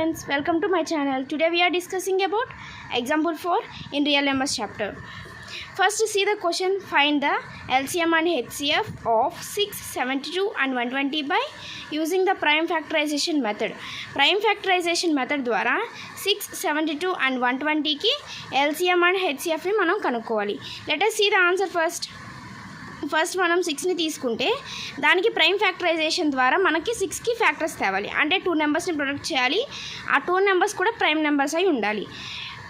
students, welcome to my channel. Today we are discussing about example 4 in real numbers chapter. First see the question. Find the LCM and HCF of 6, 72 and 120 by using the prime factorization method. Prime factorization method ద్వారా 6, 72 and 120 కి LCM and HCF ని మనం కనుక్కోవాలి. Let us see the answer first. First మనం 6ని తీసుకుంటే దానికి prime factorisation ద్వారా మనకి 6కి ఫ్యాక్టర్స్ తేవాలి. అంటే 2 నెంబర్స్ని ప్రొడక్ట్ చేయాలి. ఆ 2 నెంబర్స్ కూడా ప్రైమ్ నెంబర్స్ అయి ఉండాలి.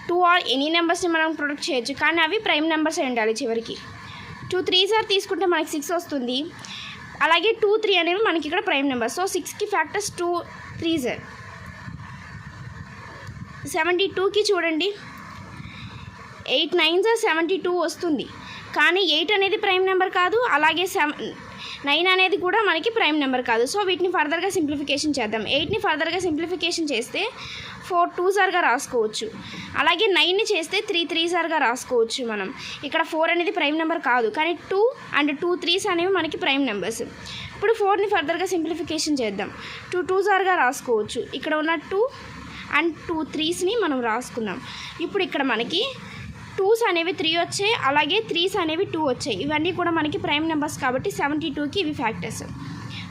2 ఆర్ ఎనీ నెంబర్స్ని మనం ప్రొడక్ట్ చేయొచ్చు, కానీ అవి ప్రైమ్ నెంబర్స్ అయి ఉండాలి. చివరికి 2 3s తీసుకుంటే మనకి 6 వస్తుంది. అలాగే 2 3 అనేవి మనకి ఇక్కడ ప్రైమ్ నెంబర్స్. సో 6కి ఫ్యాక్టర్స్ 2 3s. 72కి చూడండి, 8 9s 72 వస్తుంది, కానీ 8 అనేది ప్రైమ్ నెంబర్ కాదు, అలాగే 9 అనేది కూడా మనకి ప్రైమ్ నెంబర్ కాదు. సో వీటిని ఫర్దర్గా సింప్లిఫికేషన్ చేద్దాం. 8ని ఫర్దర్గా సింప్లిఫికేషన్ చేస్తే 4 2sగా రాసుకోవచ్చు. అలాగే 9ని చేస్తే 3 3sగా రాసుకోవచ్చు. మనం ఇక్కడ 4 అనేది ప్రైమ్ నెంబర్ కాదు, కానీ 2 అండ్ 2 3s అనేవి మనకి ప్రైమ్ నెంబర్స్. ఇప్పుడు 4ని ఫర్దర్గా సింప్లిఫికేషన్ చేద్దాం. 2 2sగా రాసుకోవచ్చు. ఇక్కడ ఉన్న 2 అండ్ 2 3sని మనం రాసుకుందాం. ఇప్పుడు ఇక్కడ మనకి 2s అనేవి 3 వచ్చాయి, అలాగే 3s అనేవి 2 వచ్చాయి. ఇవన్నీ కూడా మనకి ప్రైమ్ నెంబర్స్ కాబట్టి 72కి ఇవి ఫ్యాక్టర్స్.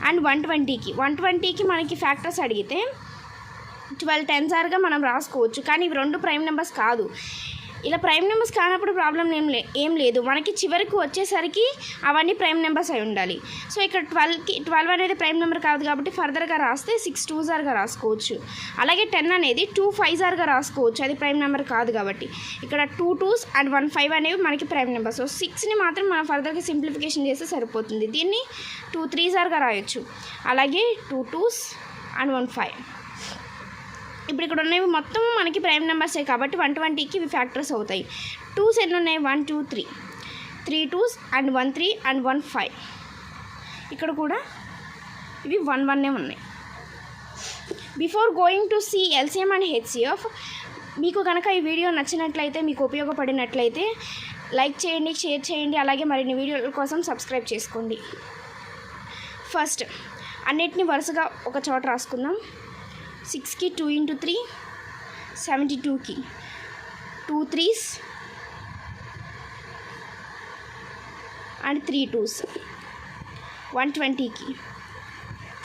అండ్ 120కి మనకి ఫ్యాక్టర్స్ అడిగితే 12 10sగా మనం రాసుకోవచ్చు, కానీ ఇవి 2 ప్రైమ్ నెంబర్స్ కాదు. ఇలా ప్రైమ్ నెంబర్స్ కానప్పుడు ప్రాబ్లం ఏం లేదు. మనకి చివరికి వచ్చేసరికి అవన్నీ ప్రైమ్ నెంబర్స్ అయి ఉండాలి. సో ఇక్కడ 12 అనేది ప్రైమ్ నెంబర్ కాదు కాబట్టి ఫర్దర్గా రాస్తే 6 2sగా రాసుకోవచ్చు. అలాగే 10 అనేది 2 5sగా రాసుకోవచ్చు, అది ప్రైమ్ నెంబర్ కాదు కాబట్టి. ఇక్కడ 2 2s అండ్ 1 5 అనేవి మనకి ప్రైమ్ నెంబర్స్. సో 6ని మాత్రం మనం ఫర్దర్గా సింప్లిఫికేషన్ చేస్తే సరిపోతుంది. దీన్ని 2 3sగా రాయొచ్చు. అలాగే 2 2s అండ్ 1 5. ఇప్పుడు ఇక్కడ ఉన్నవి మొత్తం మనకి ప్రైమ్ నెంబర్సే కాబట్టి 120కి ఇవి ఫ్యాక్టర్స్ అవుతాయి. 2s ఎన్ని ఉన్నాయి? 1 2 3 3 2s అండ్ 1 3 అండ్ 1 5. ఇక్కడ కూడా ఇవి 1 1 ఉన్నాయి. Before going to see LCM and HCF, మీకు కనుక ఈ వీడియో నచ్చినట్లయితే, మీకు ఉపయోగపడినట్లయితే లైక్ చేయండి, షేర్ చేయండి, అలాగే మరిన్ని వీడియోల కోసం సబ్స్క్రైబ్ చేసుకోండి. ఫస్ట్ అన్నిటిని వరుసగా ఒక చోట రాసుకుందాం. 6కి 2 × 3, 72కి 2 3s and 3 2s, 120కి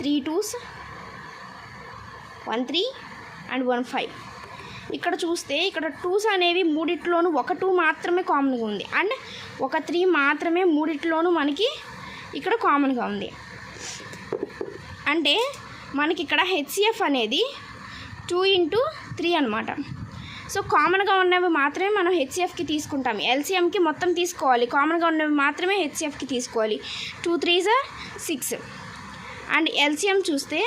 3 2s 1 3 and 1 5. ఇక్కడ చూస్తే ఇక్కడ 2s అనేవి మూడిట్లోనూ ఒక 2 మాత్రమే కామన్గా ఉంది, అండ్ ఒక 3 మాత్రమే మూడిట్లోనూ మనకి ఇక్కడ కామన్గా ఉంది. అంటే మనకి ఇక్కడ హెచ్సిఎఫ్ అనేది 2 × 3 అనమాట. సో కామన్గా ఉన్నవి మాత్రమే మనం హెచ్సిఎఫ్కి తీసుకుంటాం. ఎల్సిఎంకి మొత్తం తీసుకోవాలి, కామన్గా ఉన్నవి మాత్రమే హెచ్సిఎఫ్కి తీసుకోవాలి. 2 3s 6. అండ్ ఎల్సిఎం చూస్తే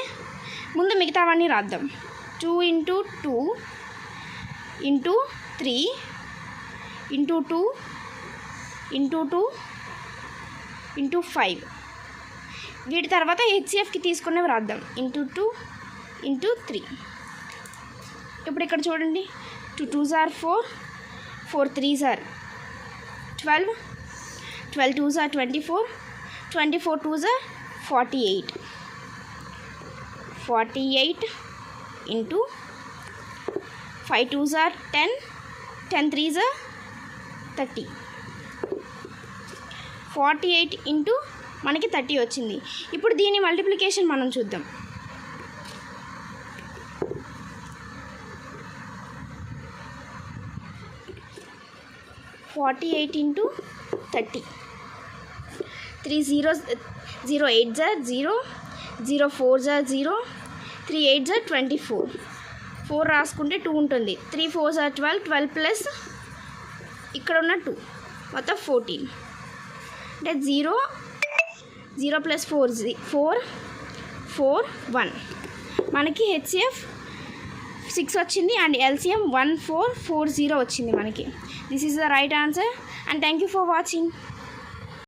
ముందు మిగతావన్నీ రాద్దాం. 2 × 2 × 3 × 2 × 2 × 5. వీటి తర్వాత హెచ్సిఎఫ్కి తీసుకునేవి రాద్దాం. 2 × 3. ఇప్పుడు ఇక్కడ చూడండి, 2 2s 4, 4 3s 12, 12 2s 24, 24 2s 48, 48 × 5 2s 10, 10 3s 30, 48 × మనకి 30 వచ్చింది. ఇప్పుడు దీని మల్టిప్లికేషన్ మనం చూద్దాం. 48 × 30, 3 0s 0 8s 0, 0 4s 0, 3 8s 24. 4 రాసుకుంటే 2 ఉంటుంది. 3 4s 12, 12 ప్లస్ ఇక్కడ ఉన్న 2 మొత్తం 14. అంటే 0 0 ప్లస్ 4 4 4 1. మనకి హెచ్సిఎఫ్ 6 వచ్చింది అండ్ ఎల్సిఎం 1440 వచ్చింది మనకి. This is the right answer and thank you for watching.